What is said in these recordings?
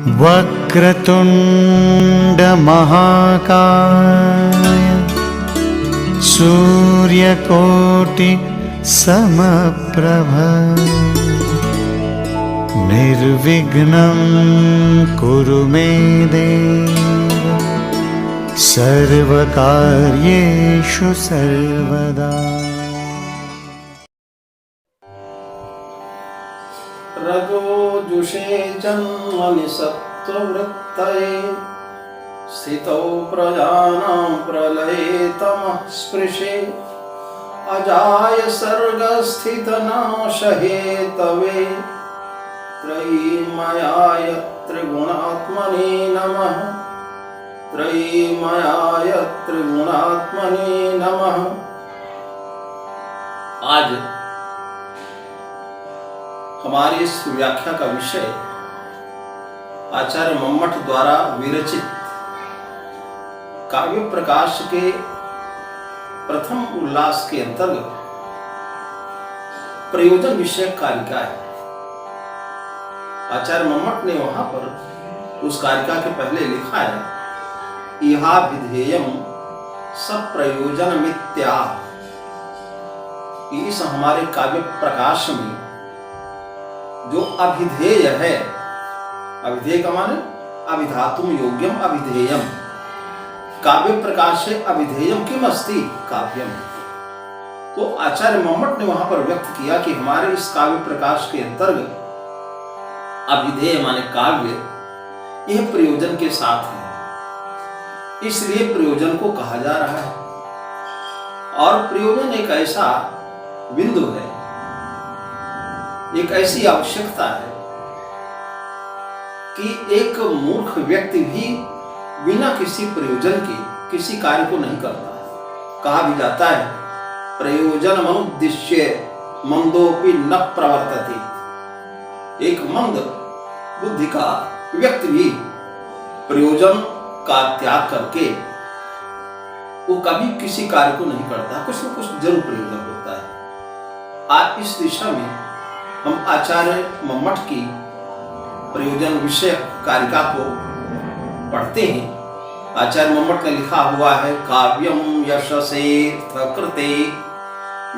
वक्रतुंड महाकाय सूर्यकोटि समप्रभ निर्विघ्नं कुरु मे देव सर्वकार्येषु सर्वदा। रजोजुषे जन्मनि सत्त्ववृत्तये स्थितौ प्रजानां प्रलये तमः स्पृशे अजाय सर्गस्थितनाशहेतवे त्रयीमयाय त्रिगुणात्मने नमः त्रयीमयाय त्रिगुणात्मने नमः। आज हमारी इस व्याख्या का विषय आचार्य मम्मट द्वारा विरचित काव्य प्रकाश के प्रथम उल्लास के अंतर्गत प्रयोजन विषय कारिका है। आचार्य मम्मट ने वहां पर उस कारिका के पहले लिखा है, इहा विधेयम सप्रयोजन मित्या। इस हमारे काव्य प्रकाश में जो अभिधेय है, अभिधेय का माने अभिधातुम योग्यम अभिधेयम, काव्य प्रकाश है अभिधेयम किम अस्ति काव्यम। तो आचार्य मम्मट ने वहां पर व्यक्त किया कि हमारे इस काव्य प्रकाश के अंतर्गत अभिधेय माने काव्य यह प्रयोजन के साथ है, इसलिए प्रयोजन को कहा जा रहा है। और प्रयोजन एक ऐसा बिंदु है, एक ऐसी आवश्यकता है कि एक मूर्ख व्यक्ति भी बिना किसी प्रयोजन के किसी कार्य को नहीं करता। कहा भी जाता है, प्रयोजन मनुद्दिश्य मंदोपि न प्रवर्तते। एक मंद बुद्धि का व्यक्ति भी प्रयोजन का त्याग करके वो कभी किसी कार्य को नहीं करता, कुछ न कुछ जरूर प्रयोजन होता है। आज इस दिशा में हम आचार्य मम्मट की प्रयोजन विषय कारिका को पढ़ते हैं। आचार्य मम्मट ने लिखा हुआ है, काव्यम यशसेऽर्थ कृते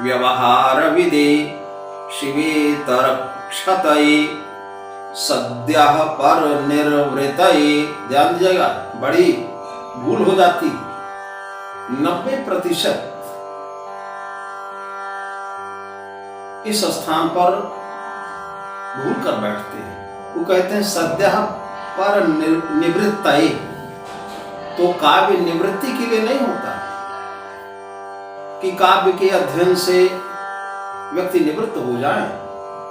व्यवहार विदे शिवेतरक्षतये सद्यः पर निर्वृतये। ध्यान दीजिएगा, बड़ी भूल हो जाती। 90% इस स्थान पर भूल कर बैठते हैं। वो कहते हैं सद्यः पर निवृत्तये, तो काव्य निवृत्ति के लिए नहीं होता कि काव्य के अध्ययन से व्यक्ति निवृत्त हो जाए।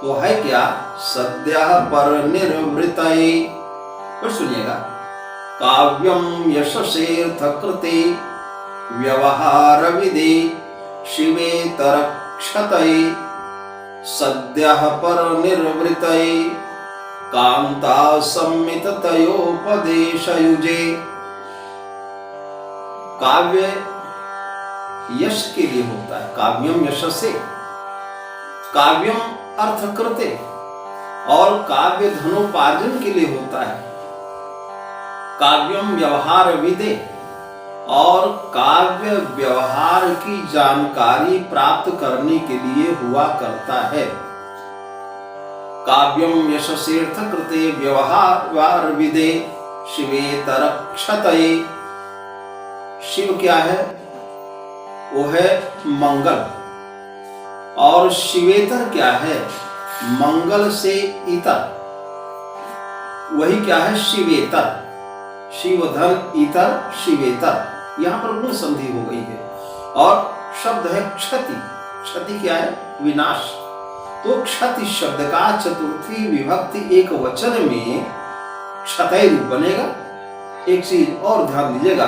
तो है क्या, सद्यः पर निर्वृतये। फिर सुनिएगा, काव्यम यशसेऽर्थ कृते व्यवहार विदे शिवेतरक्षतये सद्यः पर निर्वृतये कांता संमिततयोपदेशयुजे। काव्य यश के लिए होता है, काव्यम यशसे, काव्यम अर्थ कृते, और काव्य धनोपार्जन के लिए होता है। काव्यम व्यवहार विदे, और काव्य व्यवहार की जानकारी प्राप्त करने के लिए हुआ करता है। काव्यम यशसेऽर्थ कृते व्यवहार विदे शिवेतरक्षतये। शिव क्या है, वो है मंगल, और शिवेतर क्या है, मंगल से इतर, वही क्या है शिवेतर। शिव धन इतर शिवेतर, यहां पर गुण संधि हो गई है। और शब्द है क्षति। क्षति क्या है, विनाश। तो क्षति शब्द का चतुर्थी विभक्ति एक वचन में क्षतय रूप बनेगा। एक चीज और ध्यान दीजिएगा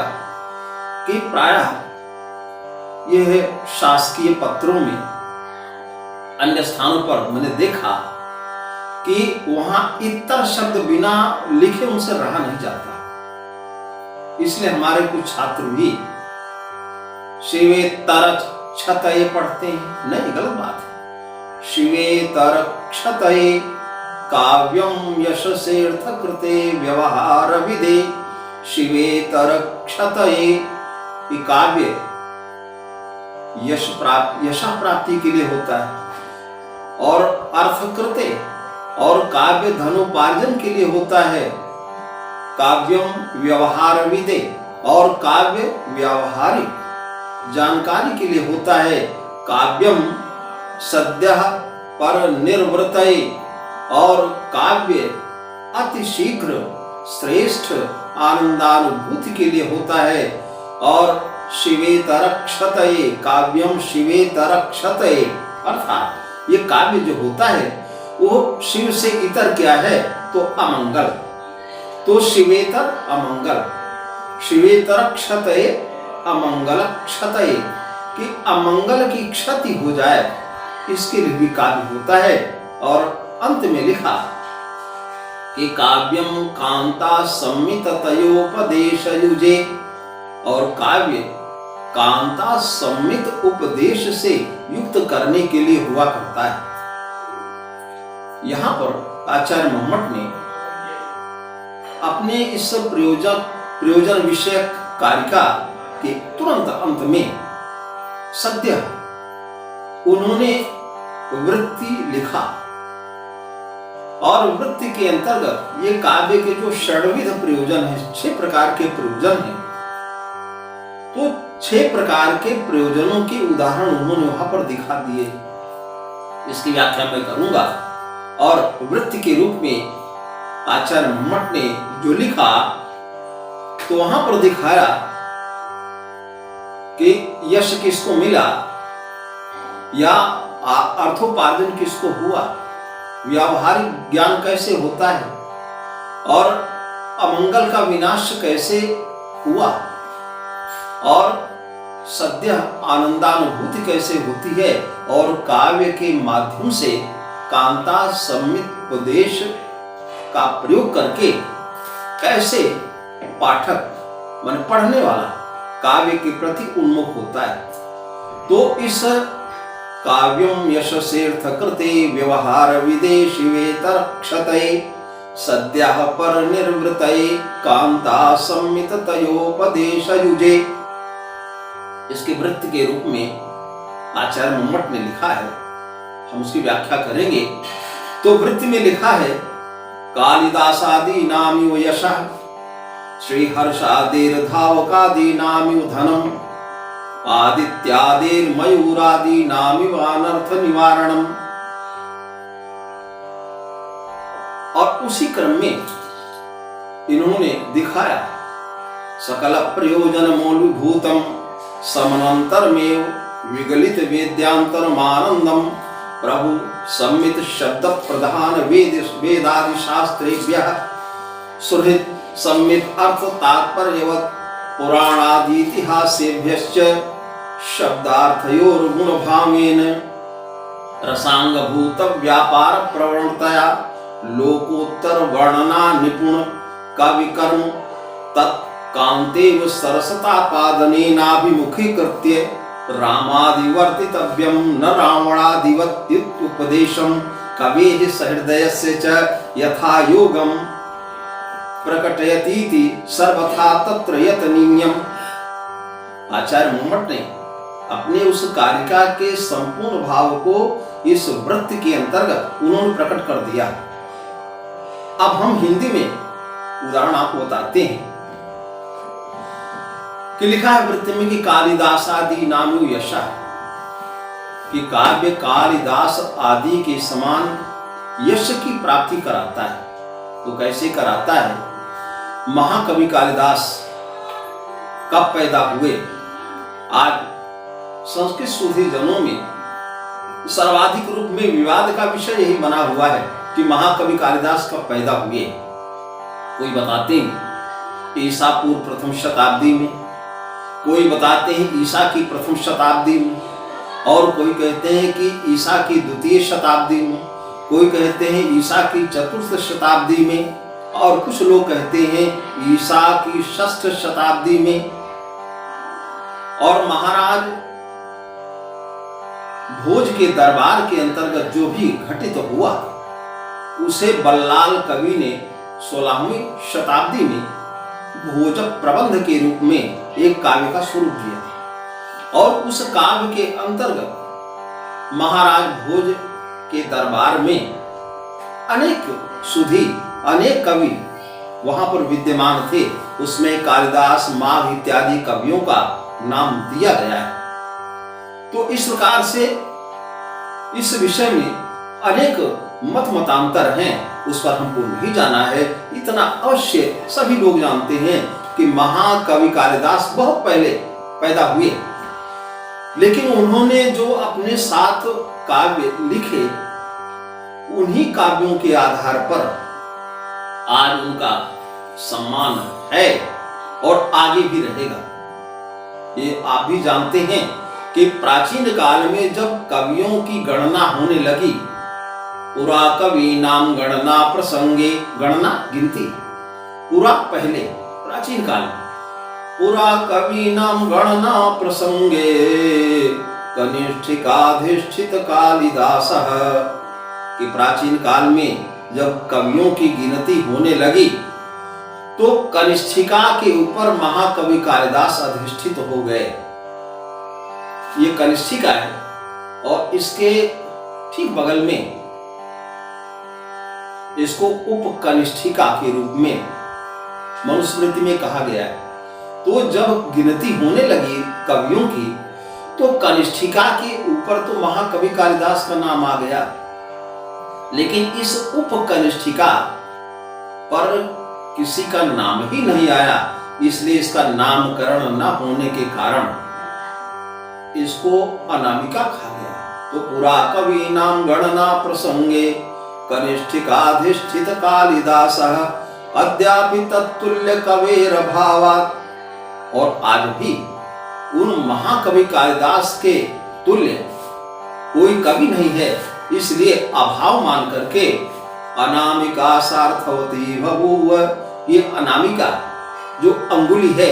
कि प्रायः यह शासकीय पत्रों में, अन्य स्थानों पर मैंने देखा कि वहां इतर शब्द बिना लिखे उनसे रहा नहीं जाता। इसलिए हमारे कुछ छात्र भी शिवेतर क्षतये पढ़ते हैं। नहीं, गलत बात है। शिवेतर क्षतये काव्यम यशसेऽर्थ कृते व्यवहार विदे शिवेतर क्षतये। ये काव्य यश प्राप्ति के लिए होता है और अर्थकृते और काव्य धनोपार्जन के लिए होता है। काव्यम व्यवहार विदे और काव्य व्यावहारिक जानकारी के लिए होता है। काव्यम सद्यः पर निर्वृतये और काव्य अति शीघ्र श्रेष्ठ आनंदानुभूति के लिए होता है। और शिवेतर क्षतये, काव्यम शिवेतर क्षतये, अर्थात ये काव्य जो होता है वो शिव से इतर क्या है तो अमंगल। तो शिवेतर अमंगल, शिवेतर क्षतये अमंगल क्षतये, कि अमंगल की क्षति हो जाए इसके लिए भी काव्य होता है। और अंत में लिखा कि काव्यम कांता सम्मित तयोपदेश युजे, और काव्य कांता सम्मित उपदेश से युक्त करने के लिए हुआ करता है। यहां पर आचार्य मम्मट ने अपने इस प्रयोजन विषयक कारिका के तुरंत अंत में सद्य उन्होंने वृत्ति लिखा। और वृत्ति के अंतर्गत ये काव्य के जो षड्विध प्रयोजन है, 6 प्रकार के प्रयोजन हैं, तो 6 प्रकार के प्रयोजनों के उदाहरण उन्होंने वहां पर दिखा दिए। इसकी व्याख्या मैं करूंगा। और वृत्ति के रूप में आचार्य मम्मट ने जो लिखा तो वहां पर दिखाया कि यश किसको मिला या अर्थोपार्जन किसको हुआ, व्यावहारिक ज्ञान कैसे होता है और अमंगल का विनाश कैसे हुआ और सद्य आनंदानुभूति कैसे होती है। और काव्य के माध्यम से कांता सम्मित उपदेश का प्रयोग करके कैसे पाठक मान पढ़ने वाला काव्य के प्रति उन्मुख होता है। तो इस काव्यम यशसेऽर्थ कृते व्यवहार विदे शिवेतर क्षतये सद्यः पर निर्वृतये कांता सम्मित तयोपदेश युजे, इसके वृत्ति के रूप में आचार्य मम्मट ने लिखा है। हम उसकी व्याख्या करेंगे। तो वृत्ति में लिखा है कालिदासादि नामिव यशः श्रीहर्षादिर धावकादि नामिव धनम आदित्यादिर मयूरादि नामिव अनर्थ निवारणम। और उसी क्रम में इन्होंने दिखाया सकल प्रयोजन मूलभूतम समनंतरमेव विगलित वेद्यांतरमानंदम प्रभु सम्मित शब्द प्रधान वेदादि शास्त्रेभ्यः सुहृद सम्मित अर्थ तात्पर्यवत् पुराणादि इतिहासेभ्यश्च शब्दार्थयोर गुणभावेन रसांगभूत व्यापार प्रवणतया लोकोत्तर वर्णना निपुण कविकर्म तत्कांतेव सरसतापादनेनाभिमुखीकृत्य रामादिवर्तितव्यं न रावणादिवत्युपदेशं कवेः सहृदयस्य च यथा योगं प्रकटयतीति सर्वथा तत्र यतनीयम्। आचार्य मम्मट ने अपने उस कारिका के संपूर्ण भाव को इस वृत्ति के अंतर्गत उन्होंने प्रकट कर दिया। अब हम हिंदी में उदाहरण आपको बताते हैं कि लिखा है वृत्ति में कि कालिदास आदि नामु यशा, कि काव्य कालिदास आदि के समान यश की प्राप्ति कराता है। तो कैसे कराता है? महाकवि कालिदास कब पैदा हुए? आज संस्कृत सुधी जनों में सर्वाधिक रूप में विवाद का विषय यही बना हुआ है कि महाकवि कालिदास कब पैदा हुए। कोई बताते हैं ईसा पूर्व प्रथम शताब्दी में, कोई बताते हैं ईसा की प्रथम शताब्दी में, और कोई कहते हैं कि ईसा की द्वितीय शताब्दी में, कोई कहते हैं ईसा की चतुर्थ शताब्दी में, और कुछ लोग कहते हैं ईसा की षष्ठ शताब्दी में। और महाराज भोज के दरबार के अंतर्गत जो भी घटित हुआ उसे बल्लाल कवि ने 16वीं शताब्दी में भोज प्रबंध के रूप में एक काव्य का स्वरूप दिया और उस काव्य के अंतर्गत महाराज भोज के दरबार में अनेक सुधी, अनेक कवि वहां पर विद्यमान थे। उसमें कालिदास, माघ इत्यादि कवियों का नाम दिया गया है। तो इस प्रकार से इस विषय में अनेक मत मतांतर हैं, उस पर हमको नहीं जाना है। इतना अवश्य सभी लोग जानते हैं कि महाकवि कालिदास बहुत पहले पैदा हुए, लेकिन उन्होंने जो अपने 7 काव्य लिखे, उन्हीं काव्यों के आधार पर आज उनका सम्मान है और आगे भी रहेगा। ये आप भी जानते हैं कि प्राचीन काल में जब कवियों की गणना होने लगी, पुरा कवि नाम गणना प्रसंगे, गणना गिनती, पुरा पहले प्राचीन काल में, पुरा कवि नाम गणना प्रसंगे कनिष्ठिकाधिष्ठित कालिदास, कि प्राचीन काल में जब कवियों की गिनती होने लगी तो कनिष्ठिका के ऊपर महाकवि कालिदास अधिष्ठित हो गए। ये कनिष्ठिका है और इसके ठीक बगल में इसको उप कनिष्ठिका के रूप में मनुस्मृति में कहा गया है। तो जब गिनती होने लगी कवियों की तो कनिष्ठिका के ऊपर तो महाकवि कालिदास का नाम आ गया, लेकिन इस उप कनिष्ठिका पर किसी का नाम ही नहीं आया। इसलिए इसका नामकरण न होने के कारण इसको अनामिका कहा गया। तो पुरा कवि नाम गणना प्रसंगे कनिष्ठिकाधिष्ठित कालिदास अद्यापि तत्तुल्य कवेर भावात्, और आज भी उन महाकवि कालिदास के तुल्य कोई कवि नहीं है। इसलिए अभाव मान करके अनामिका सार्थवती बभूव, ये अनामिका जो अंगुली है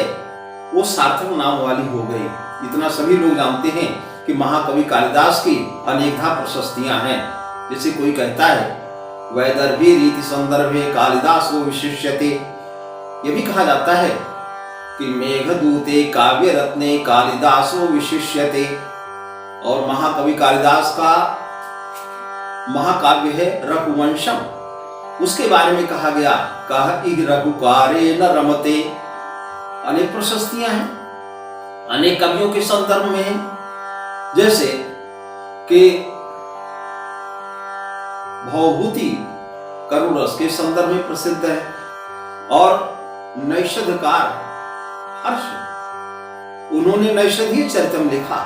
वो सार्थक नाम वाली हो गई। इतना सभी लोग जानते हैं कि महाकवि कालिदास की अनेकधा प्रशस्तियां हैं। जैसे कोई कहता है वैदर्भी रीति संदर्भे कालिदासो विशिष्यते, ये भी कहा जाता है कि मेघदूते काव्य रत्ने कालिदासो विशिष्यते, और महाकवि कालिदास का महाकाव्य है रघुवंशम, उसके बारे में कहा गया कह इह रघुकारे न रमते। अनेक प्रशस्तियां हैं अनेक कवियों के संदर्भ में हैं, जैसे कि भवभूति करुरस के संदर्भ में प्रसिद्ध है, और नैषधकार हर्ष, उन्होंने नैषधीय चरितम लिखा,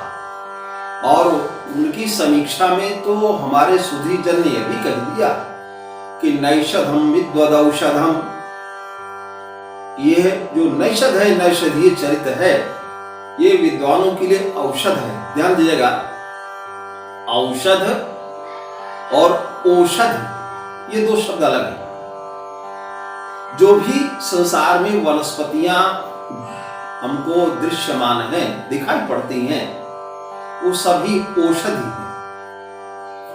और उनकी समीक्षा में तो हमारे सुधी जन ने यह भी कह दिया कि नैषधम विद्वदौषधम, ये जो नैषध है, नैषधीय चरित है, ये विद्वानों के लिए औषध है। ध्यान दीजिएगा, औषध और औषध ये 2 शब्द अलग हैं। जो भी संसार में वनस्पतियां हमको दृश्यमान हैं, दिखाई पड़ती हैं, वो सभी औषधि हैं,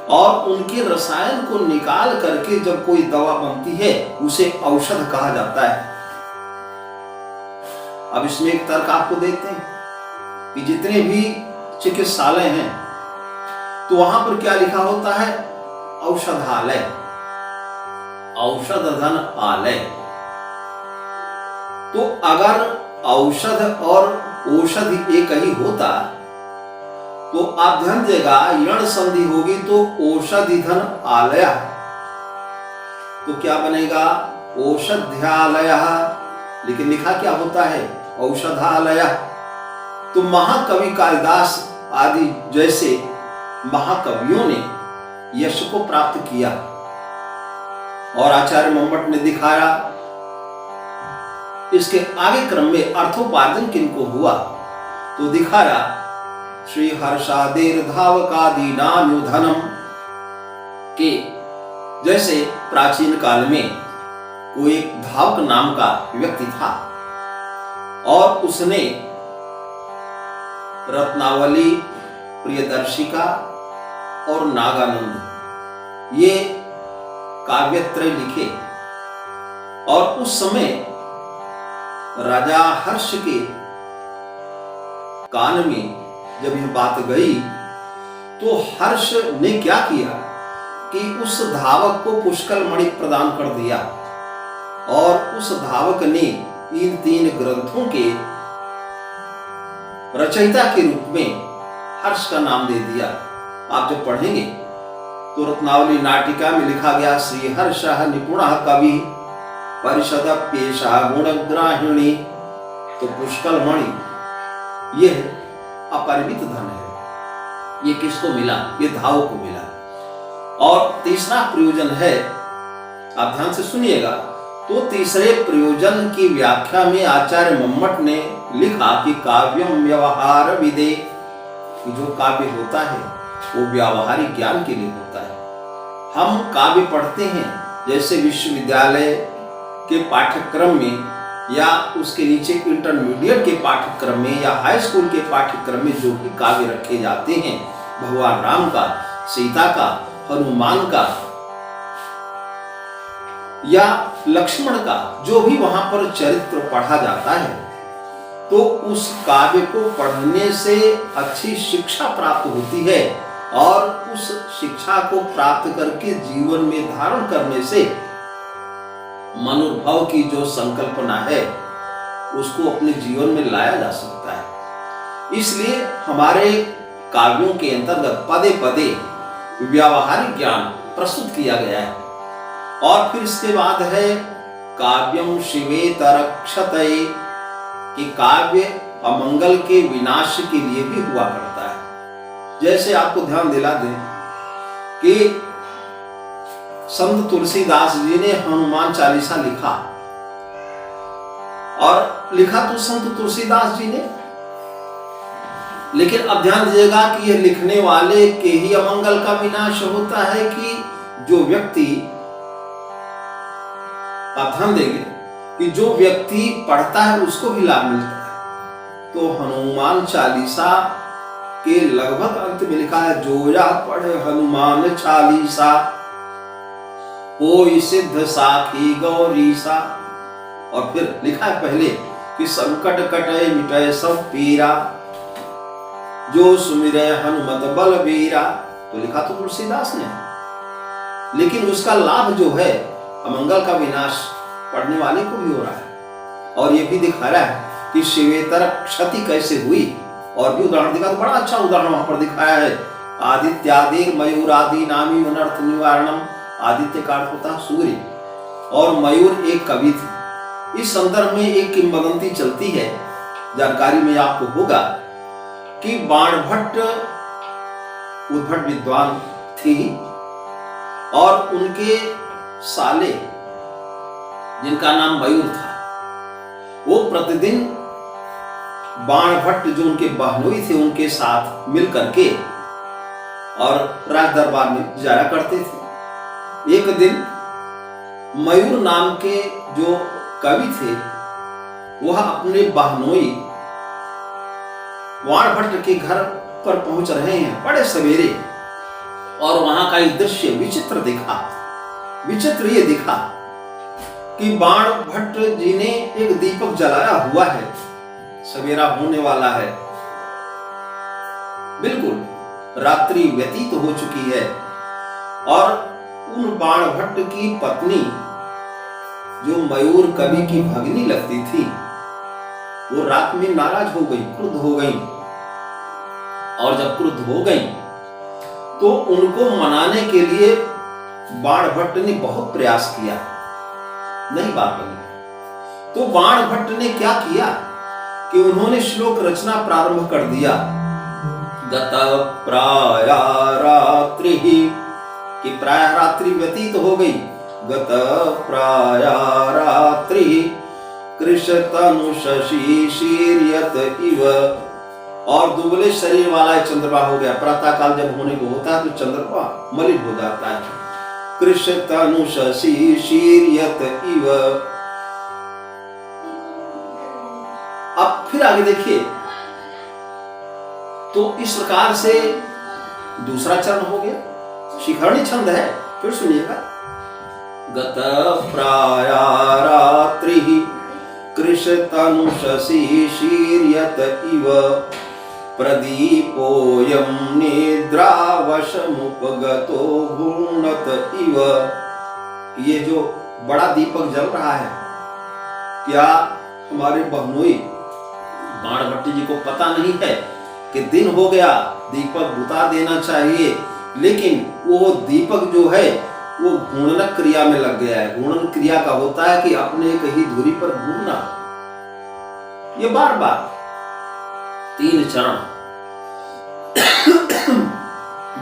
और उनके रसायन को निकाल करके जब कोई दवा बनती है उसे औषध कहा जाता है। अब इसमें एक तर्क आपको देते हैं कि जितने भी चिकित्सालय हैं तो वहां पर क्या लिखा होता है, औषधालय, औषध धन आलय। तो अगर औषध और औषधि एक ही होता तो आप ध्यान देगा, यण संधि होगी तो औषधि धन आलय, तो क्या बनेगा, औषध्यालय, लेकिन लिखा क्या होता है, औषधालय। तो महाकवि कालिदास आदि जैसे महाकवियों ने यश को प्राप्त किया, और आचार्य मम्मट ने दिखाया। इसके आगे क्रम में अर्थोपार्जन किनको हुआ तो दिखाया श्री हर्षादेर धावकादीनाम धनम, के जैसे प्राचीन काल में कोई एक धावक नाम का व्यक्ति था, और उसने रत्नावली, प्रियदर्शिका और नागानंद, ये काव्यत्रय लिखे। और उस समय राजा हर्ष के कान में जब यह बात गई तो हर्ष ने क्या किया कि उस धावक को पुष्कल मणि प्रदान कर दिया और उस धावक ने इन 3 ग्रंथों के रचयिता के रूप में हर्ष का नाम दे दिया। आप जब पढ़ेंगे तो रत्नावली नाटिका में लिखा गया, श्री हर्ष निपुणः कवि परिषद पेशा गुणग्राहिणी। तो पुष्कल मणि यह अपरिमित धन है। ये किसको मिला? ये धावक को मिला। और तीसरा प्रयोजन है, आप ध्यान से सुनिएगा, तो तीसरे प्रयोजन की व्याख्या में आचार्य मम्मट ने लिखा कि काव्यम व्यवहार विदे, जो काव्य होता है वो व्यावहारिक ज्ञान के लिए होता है। हम काव्य पढ़ते हैं जैसे विश्वविद्यालय के पाठ्यक्रम में या उसके नीचे इंटरमीडिएट के पाठ्यक्रम में या हाई स्कूल के पाठ्यक्रम में जो भी काव्य रखे जाते हैं, भगवान राम का, सीता का, हनुमान का या लक्ष्मण का, जो भी वहां पर चरित्र पढ़ा जाता है, तो उस काव्य को पढ़ने से अच्छी शिक्षा प्राप्त होती है और उस शिक्षा को प्राप्त करके जीवन में धारण करने से मनोभाव की जो संकल्पना है उसको अपने जीवन में लाया जा सकता है। इसलिए हमारे काव्यों के अंतर्गत पदे पदे व्यावहारिक ज्ञान प्रस्तुत किया गया है। और फिर इसके बाद है काव्यम शिवेतरक्षतये, कि काव्य अमंगल के विनाश के लिए भी हुआ करता है। जैसे आपको ध्यान दिला दें कि संत तुलसीदास जी ने हनुमान चालीसा लिखा, और लिखा तो संत तुलसीदास जी ने, लेकिन अब ध्यान दीजिएगा कि यह लिखने वाले के ही अमंगल का विनाश होता है कि जो व्यक्ति, आप ध्यान देंगे कि जो व्यक्ति पढ़ता है उसको भी लाभ मिलता है। तो हनुमान चालीसा के लगभग अंत में लिखा है, जो या पढ़े हनुमान चालीसा कोई सिद्ध साखी गौरीसा। और फिर लिखा है पहले कि संकट कटे मिटे सब पीरा, जो सुमिरे हनुमत बलबीरा। तो लिखा तो तुलसीदास ने, लेकिन उसका लाभ जो है अमंगल का विनाश पढ़ने वाले को भी हो रहा है। और ये भी दिखा रहा है कि शिवेतर क्षति कैसे हुई, और भी उदाहरण दिखा, तो बड़ा अच्छा उदाहरण वहां पर दिखाया है। आदित्यादि मयूरादि नामी अनर्थ निवारणम, आदित्य का अर्थ होता है सूर्य, और मयूर एक कवि थे। इस संदर्भ में एक किंवदंती चलती है, जानकारी में आपको होगा कि बाणभट्ट उद्भट विद्वान थी और उनके साले जिनका नाम मयूर था, वो प्रतिदिन बाणभट्ट जो उनके बहनोई थे उनके साथ मिल करके और राज दरबार में जाया करते थे। एक दिन मयूर नाम के जो कवि थे वह अपने बहनोई बाणभट्ट के घर पर पहुंच रहे हैं बड़े सवेरे, और वहां का एक दृश्य विचित्र दिखा। विचित्र ये दिखा कि बाणभट्ट जी ने एक दीपक जलाया हुआ है, सवेरा होने वाला है, बिल्कुल रात्रि व्यतीत हो चुकी है, और उन बाणभट्ट की पत्नी जो मयूर कवि की भगिनी लगती थी, वो रात में नाराज हो गई, क्रुद्ध हो गई। और जब क्रुद्ध हो गई तो उनको मनाने के लिए बाणभट्ट ने बहुत प्रयास किया, नहीं बात बनी। तो बाणभट्ट ने क्या किया कि उन्होंने श्लोक रचना प्रारंभ कर दिया। गत प्राया रात्रि, कि प्राय रात्रि व्यतीत हो गई। गत प्राया रात्रि कृष्णतनु शशि शीर्यत इव, और दुबले शरीर वाला चंद्रमा हो गया। प्रातः काल जब होने को होता है तो चंद्रमा मलिन हो जाता है। कृष्णतनु शशि शीर्यत इव। अब फिर आगे देखिए, तो इस प्रकार से दूसरा चरण हो गया, शिखरणी छंद है। फिर सुनिएगा, गत प्राया रात्रिः कृशतनुषसि शीर्यत इव प्रदीपोऽयं निद्रावशमुपगतो गूणत इव। ये जो बड़ा दीपक जल रहा है, क्या हमारे बहनोई बाणभट्टी जी को पता नहीं है कि दिन हो गया, दीपक बुता देना चाहिए, लेकिन वो दीपक जो है वो घूर्णन क्रिया में लग गया है। घूर्णन क्रिया का होता है कि अपने एक ही दूरी पर घूमना। ये बार बार 3 चरण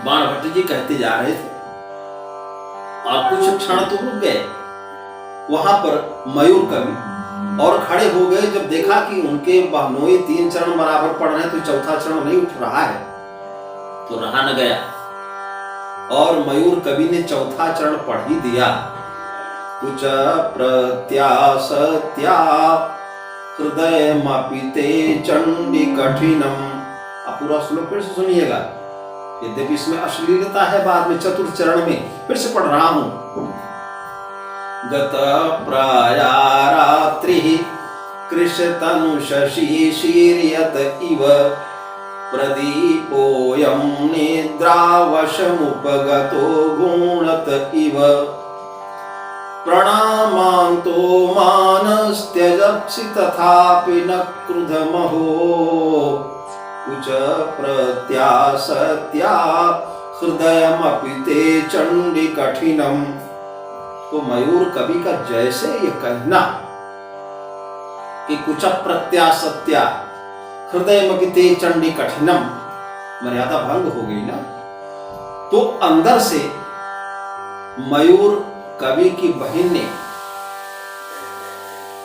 बाणभट्ट जी कहते जा रहे थे और कुछ क्षण तो रुक गए। वहां पर मयूर कवि और खड़े हो गए। जब देखा कि उनके बहनोई 3 चरण बराबर पढ़ रहे हैं तो चौथा चरण नहीं उठ रहा है, तो रहा न गया और मयूर कवि ने चौथा चरण पढ़ ही दिया। कुछ प्रत्यासत्या हृदयमपिते चंडी कठिनम। अब पूरा श्लोक फिर से सुनिएगा, यद्यपि इसमें अश्लीलता है, बाद में चतुर्थ चरण में फिर से पढ़ रहा हूं। गत प्राया रात्रिः कृशतनुषसि शीर्यत इव प्रदीपोऽयं निद्रावशमुपगतो गूणत इव प्रणामान्तो मानस्त्यजप्सि तथापि न क्रुधमहो कुच प्रत्यासत्या हृदयमपि ते चंडी कठिनम। तो मयूर कवि का जैसे ये कहना कि कुछ प्रत्यासत्या हृदयमपि ते चंडी कठिनम, मर्यादा भंग हो गई ना, तो अंदर से मयूर कवि की बहन ने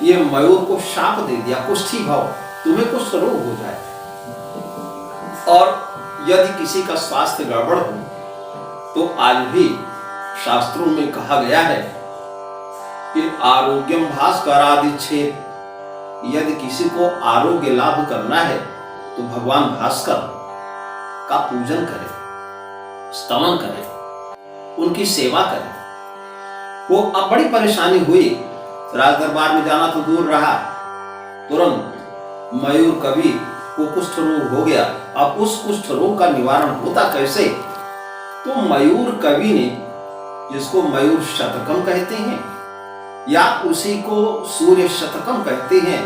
ये मयूर को शाप दे दिया, कुष्ठी भाव, तुम्हें कुछ रोग हो जाए। और यदि किसी का स्वास्थ्य गड़बड़ हो तो आज भी शास्त्रों में कहा गया है कि आरोग्यम भास्करादिच्छेद, यदि किसी को आरोग्य लाभ करना है तो भगवान भास्कर का पूजन करे, स्तवन करे, उनकी सेवा करे। वो अब बड़ी परेशानी हुई, राज दरबार में जाना तो दूर रहा, तुरंत मयूर कवि को कुष्ठ रोग हो गया। अब उस कुष्ठ रोग का निवारण होता कैसे? तो मयूर कवि ने, जिसको मयूर शतकम कहते हैं या उसी को सूर्य शतकम कहते हैं,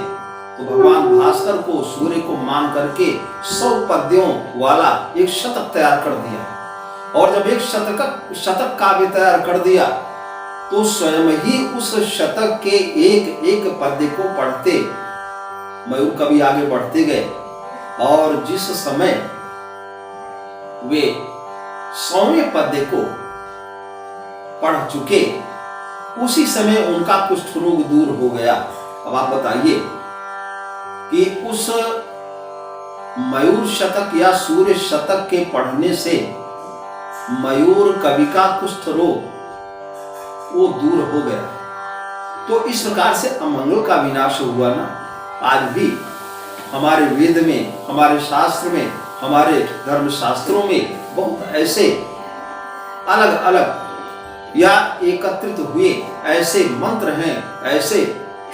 तो भगवान भास्कर को, सूर्य को मान करके 100 पद्यों वाला एक शतक तैयार कर दिया। और जब एक शतक काव्य तैयार कर दिया तो स्वयं ही उस शतक के एक एक पद्य को पढ़ते मयूर कवि आगे बढ़ते गए और जिस समय वे 100वें पद्य को पढ़ चुके उसी समय उनका कुष्ठ रोग दूर हो गया। अब आप बताइए कि उस मयूर शतक या सूर्य शतक के पढ़ने से मयूर कवि का कुष्ठ रोग वो दूर हो गया। तो इस प्रकार से अमंगल का विनाश हुआ ना। आज भी हमारे वेद में, हमारे शास्त्र में, हमारे धर्म शास्त्रों में बहुत ऐसे अलग अलग या एकत्रित हुए ऐसे मंत्र हैं, ऐसे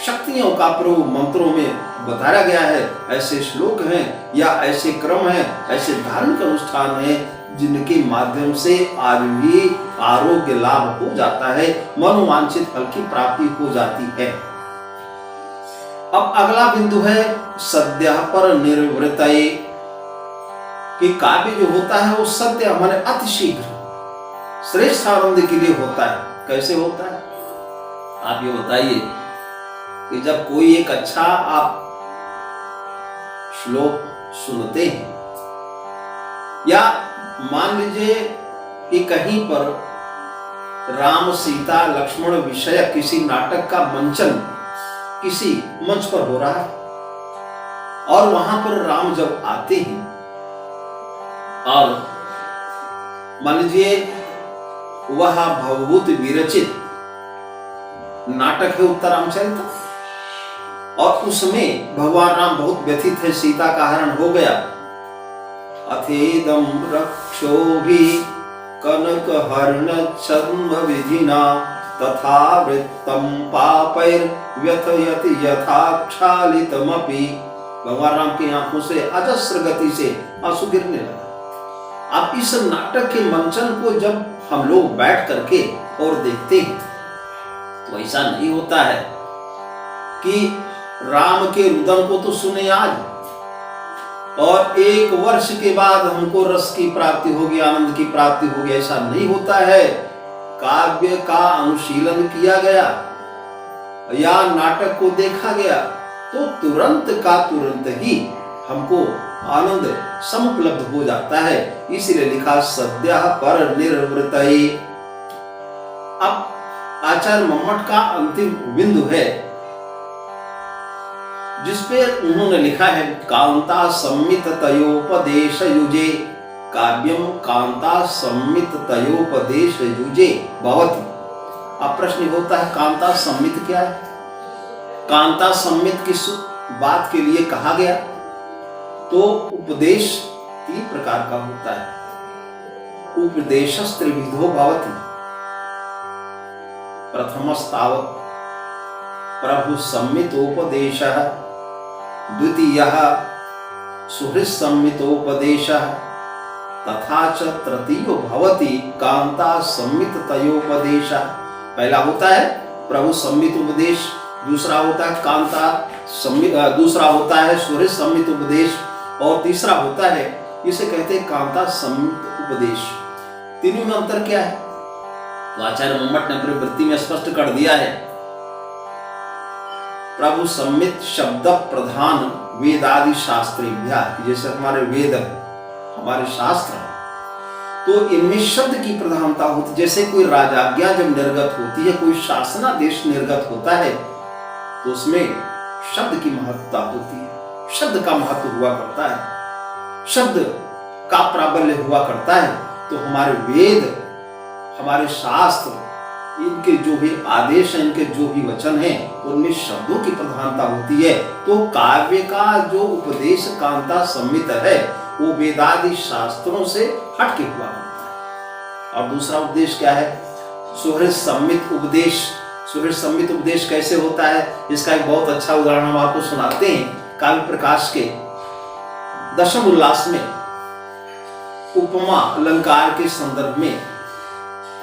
शक्तियों का प्रयोग मंत्रों में बताया गया है, ऐसे श्लोक हैं या ऐसे क्रम हैं, ऐसे धार्मिक अनुष्ठान हैं जिनके माध्यम से आज भी आरोग्य लाभ हो जाता है, मनोवांछित फल की प्राप्ति हो जाती है। अब अगला बिंदु है सद्य पर निर्वृतये, कि काव्य जो होता है वो सद्य माने अतिशीघ्र श्रेष्ठ आनंद के लिए होता है। कैसे होता है आप ये बताइए कि जब कोई एक अच्छा आप श्लोक सुनते हैं या मान लीजिए कि कहीं पर राम सीता लक्ष्मण विषय किसी नाटक का मंचन किसी मंच पर हो रहा है और वहां पर राम जब आते हैं और मान लीजिए वह भवभूत विरचित नाटक है उत्तरामचरित और उसमें भगवान राम बहुत व्यथित है, सीता का हरण हो गया। अथेदम रक्षो भी कनक हरण छद्म विधिना तथा वृत्तम पापैर व्यथयति यथा क्षालितमपि। भगवान राम की आंखों से अजस्र गति से आंसू गिरने लगा। अब इस नाटक के मंचन को जब हम लोग बैठ करके और देखते हैं तो ऐसा नहीं होता है कि राम के रुदन को तो सुने आज और 1 वर्ष के बाद हमको रस की प्राप्ति होगी, आनंद की प्राप्ति होगी, ऐसा नहीं होता है। काव्य का अनुशीलन किया गया या नाटक को देखा गया तो तुरंत का तुरंत ही हमको आनंद समुपलब्ध हो जाता है। इसीलिए लिखा सद्यः पर निर्वृतये। अब आचार्य मम्मट का अंतिम बिंदु है जिसपे उन्होंने लिखा है कांता सम्मित तयोपदेश युजे काव्यम कांता सम्मित तयोपदेश युजे भवति। अब प्रश्न होता है कांता सम्मित क्या है? कांता सम्मित किस बात के लिए कहा गया? तो उपदेश 3 प्रकार का होता है। उपदेशस्त्रिविधो भवति। प्रथमस्तावत् प्रभु सम्मितोपदेशः, द्वितीयः सुहृत् सम्मितोपदेशः, तथा च तृतीयो भवति कांता सम्मित तयोपदेशः। पहला होता है प्रभु सम्मित उपदेश, दूसरा होता है कांता सम्मित, दूसरा होता है सुहृत् सम्मित उपदेश और तीसरा होता है इसे कहते हैं कांता सम्मित उपदेश। तीनों में अंतर क्या है? तो आचार्य मम्मट ने अपनी वृत्ति में स्पष्ट कर दिया है। प्रभु सम्मित शब्द प्रधान वेदादि शास्त्रेभ्यः, जैसे हमारे वेद हमारे शास्त्र तो इनमें शब्द की प्रधानता होती है। जैसे कोई राजाज्ञा जब निर्गत होती है, कोई शासनादेश निर्गत होता है तो उसमें शब्द की महत्ता होती है, शब्द का महत्व हुआ करता है, शब्द का प्राबल्य हुआ करता है। तो हमारे वेद हमारे शास्त्र इनके जो भी आदेश हैं, इनके जो भी वचन हैं उनमें शब्दों की प्रधानता होती है। तो काव्य का जो उपदेश कांता सम्मित है वो वेदादि शास्त्रों से हटके हुआ करता है। और दूसरा उपदेश क्या है? सुहृत् सम्मित उपदेश। सुहृत् सम्मित उपदेश कैसे होता है इसका एक बहुत अच्छा उदाहरण हम आपको सुनाते हैं। काव्य प्रकाश के दशम उल्लास में उपमा अलंकार के संदर्भ में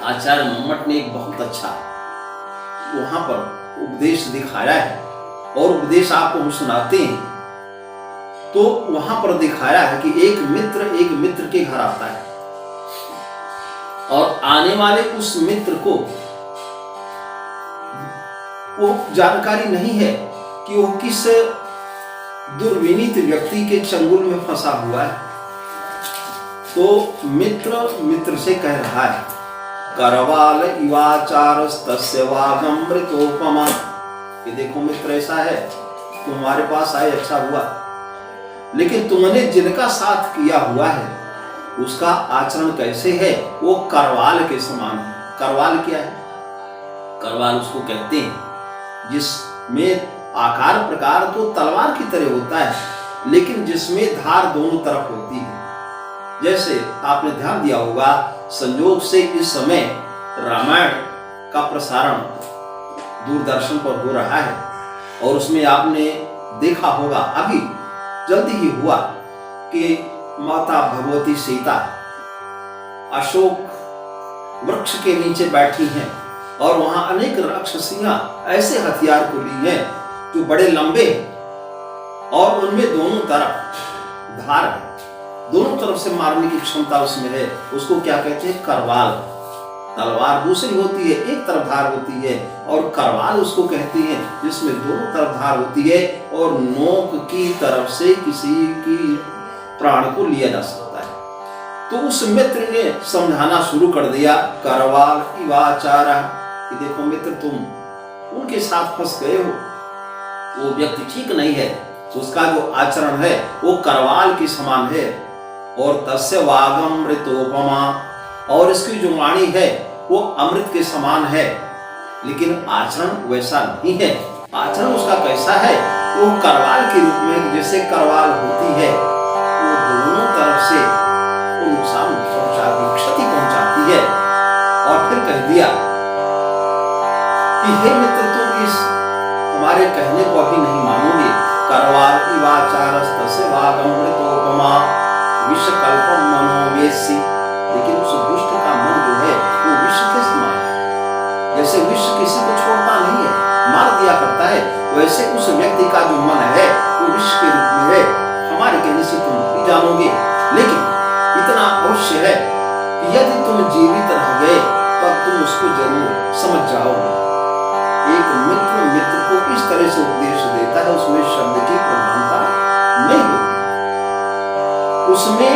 आचार्य मम्मट ने एक बहुत अच्छा वहां पर उपदेश दिखाया है और उपदेश आपको हम सुनाते हैं। तो वहां पर दिखाया है कि एक मित्र के घर आता है और आने वाले उस मित्र को वो जानकारी नहीं है कि वो किस दुर्विनीत व्यक्ति के चंगुल में फंसा हुआ है। तो मित्र से कह रहा है करवाल इवाचारस्तस्य वागमृतोपमा, कि देखो मित्र ऐसा है तुम्हारे पास आए अच्छा हुआ, लेकिन तुमने जिनका साथ किया हुआ है उसका आचरण कैसे है? वो करवाल के समान है। करवाल क्या है? करवाल उसको कहते हैं जिसमें आकार प्रकार तो तलवार की तरह होता है लेकिन जिसमें धार दोनों तरफ होती है। जैसे आपने ध्यान दिया होगा संयोग से इस समय रामायण का प्रसारण दूरदर्शन पर हो रहा है और उसमें आपने देखा होगा अभी जल्दी ही हुआ कि माता भगवती सीता अशोक वृक्ष के नीचे बैठी हैं और वहां अनेक राक्षसियां ऐसे हथियार को ली हैं जो बड़े लंबे हैं और उनमें दोनों तरफ धार है, दोनों तरफ से मारने की क्षमता उसमें है। उसको क्या कहते हैं? करवाल। तलवार दूसरी होती है, एक तरफ धार होती है, और करवाल उसको कहते हैं जिसमें दोनों तरफ धार होती है और नोक की तरफ से किसी की प्राण को लिया जा सकता है। तो उस मित्र ने समझाना शुरू कर दिया करवाल इवाचारा, कि देखो मित्र तुम उनके साथ फंस गए हो, वो व्यक्ति ठीक नहीं है, उसका जो आचरण है वो करवाल के समान है। और तस्य वागमृतोपमा, और इसकी जो वाणी है वो अमृत के समान है, लेकिन आचरण वैसा नहीं है। आचरण उसका कैसा है? वो करवाल के रूप में, जैसे करवाल होती है वो दोनों तरफ से वो नुकसान पहुंचाती, क्षति पहुंचाती है। और फिर कह दिया कि हे मित्र, तुम इस हमारे कहने को अभी नहीं मानोगे। करवार इवाचारस्तस्य वागमृतोपमा विषकल्पम मनोवेशी। लेकिन उस दुष्ट का मन जो है वो विष के समान है। जैसे विष किसी को छोड़ता नहीं है, मार दिया करता है, वैसे उस व्यक्ति का जो मन है वो विष के रूप में है। हमारे कहने से तुम भी जानोगे, लेकिन इतना अवश्य है कि यदि तुम जीवित रह गए तब तुम उसको जरूर समझ जाओगे। एक मित्र को इस तरह से उपदेश देता है, उसमें शब्द की प्रधानता नहीं होती, उसमें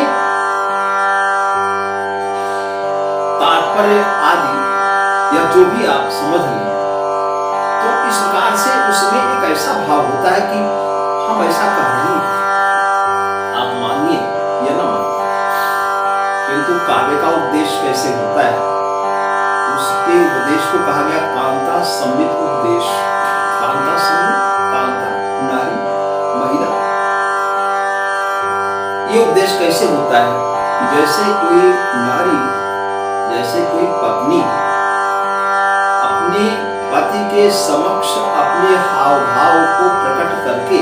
तात्पर्य आदि या जो भी आप समझ लें, तो इस प्रकार से उसमें एक ऐसा भाव होता है कि हम ऐसा कह रहे हैं, आप मानिए या ना मानिए, किंतु काव्य का उपदेश कैसे होता है, उसके उपदेश को कहा गया कांता संबित उपदेश। कांता संबित, कांता नारी महिला, ये उपदेश कैसे होता है कि जैसे कोई नारी, जैसे कोई पत्नी अपने पति के समक्ष अपने हाव भाव को प्रकट करके,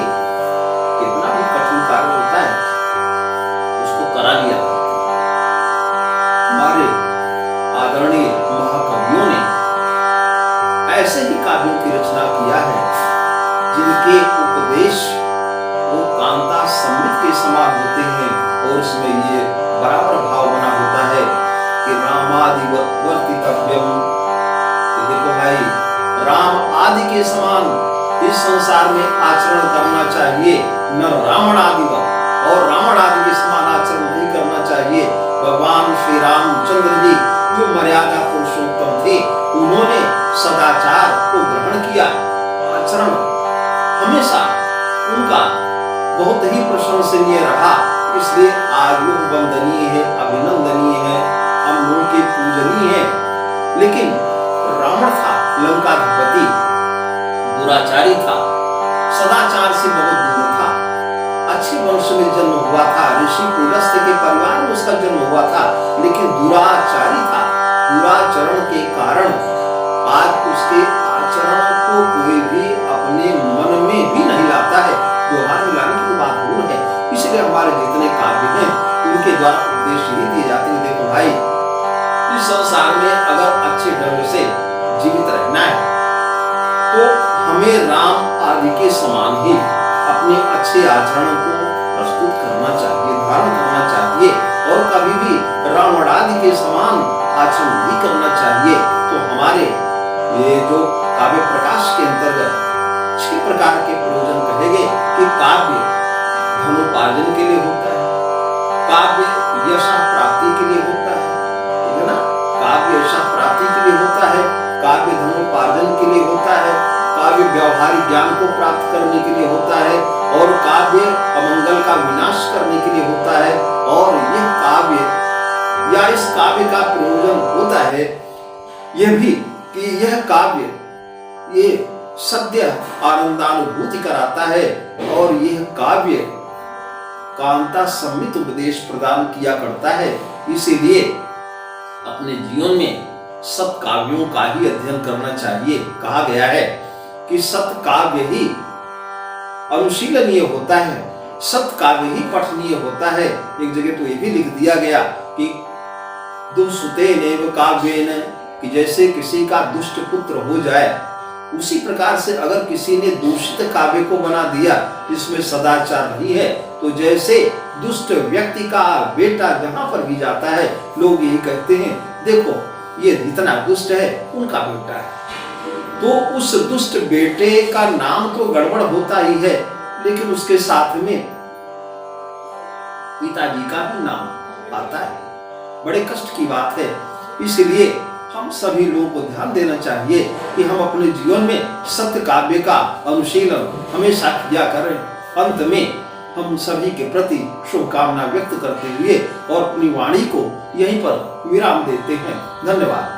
कितना भी कठिन कार्य होता है उसको करा लिया। हमारे आदरणीय महाकवियों ने ऐसे ही काव्यों की रचना किया है जिनके उपदेश वो कांता संबित के समान होते हैं, और उसमें ये बराबर भाव बना होता है कि रामादि वर्तितव्यम। देखो भाई, राम आदि के समान इस संसार में आचरण करना चाहिए, न रावण आदिवत, और रावण आदि के समान आचरण नहीं करना चाहिए। भगवान श्री रामचंद्र जी जो मर्यादा पुरुषोत्तम थे, उन्होंने सदाचार को ग्रहण किया। आचरण हमेशा उनका बहुत ही प्रशंसनीय रहा, इसलिए आज लोग वंदनीय है, अभिनंदनीय है, हम लोगों के पूजनीय है। लेकिन रावण था लंकाधिपति, दुराचारी था, सदाचार से बहुत दूर था, अच्छे वंश में जन्म हुआ था, ऋषि पुलस्त्य के परिवार में उसका जन्म हुआ था, लेकिन दुराचारी था। दुराचरण के कारण आज उसके आचरण को कोई भी अपने मन में भी नहीं लाता है, व्यवहार में लाने की बात दूर है। इसलिए हमारे जितने काव्य हैं उनके द्वारा उपदेश यही दिए जाते हैं, देखो भाई, इस संसार में अगर अच्छे ढंग से जीवित रहना है तो हमें राम आदि के समान ही अपने अच्छे आचरण को प्रस्तुत करना चाहिए, धारण करना चाहिए, और कभी भी रावण आदि के समान आचरण नहीं करना चाहिए। तो हमारे ये जो काव्य प्रकाश के अंतर्गत 6 प्रकार के प्रयोजन कहेंगे कि काव्य धनोपार्जन के लिए होता है, काव्य यश प्राप्ति के लिए होता है, ठीक है ना, काव्य यश प्राप्ति के लिए होता है, काव्य धनोपार्जन के लिए होता है, काव्य व्यवहारिक ज्ञान को प्राप्त करने के लिए होता है, और काव्य अमंगल का विनाश करने के लिए होता है। और यह काव्य या इस काव्य का प्रयोजन होता है यह भी कि यह काव्य ये सद्य आनंदानुभूति कराता है, और यह काव्य कांता संबित उपदेश प्रदान किया करता है। इसीलिए अपने जीवन में सत काव्यों का ही अध्ययन करना चाहिए। कहा गया है कि सत काव्य ही अनुशीलनीय होता है, सत काव्य ही पठनीय होता है। एक जगह तो ये भी लिख दिया गया कि दुष्टेनेव काव्येन, कि जैसे किसी का दुष्ट पुत्र हो जाए, उसी प्रकार से अगर किसी ने दूषित काव्य को बना दिया जिसमें सदाचार नहीं है, तो जैसे दुष्ट व्यक्ति का बेटा जहां पर भी जाता है लोग यही कहते हैं, देखो ये इतना दुष्ट है, उनका बेटा है। तो उस दुष्ट बेटे का नाम तो गड़बड़ होता ही है, लेकिन उसके साथ में पिताजी का भी नाम आता है। बड़े कष्ट की बात है। इसलिए हम सभी लोगों को ध्यान देना चाहिए कि हम अपने जीवन में सत्य काव्य का अनुशीलन हमेशा किया करें। अंत में हम सभी के प्रति शुभकामना व्यक्त करते हुए और अपनी वाणी को यहीं पर विराम देते हैं। धन्यवाद।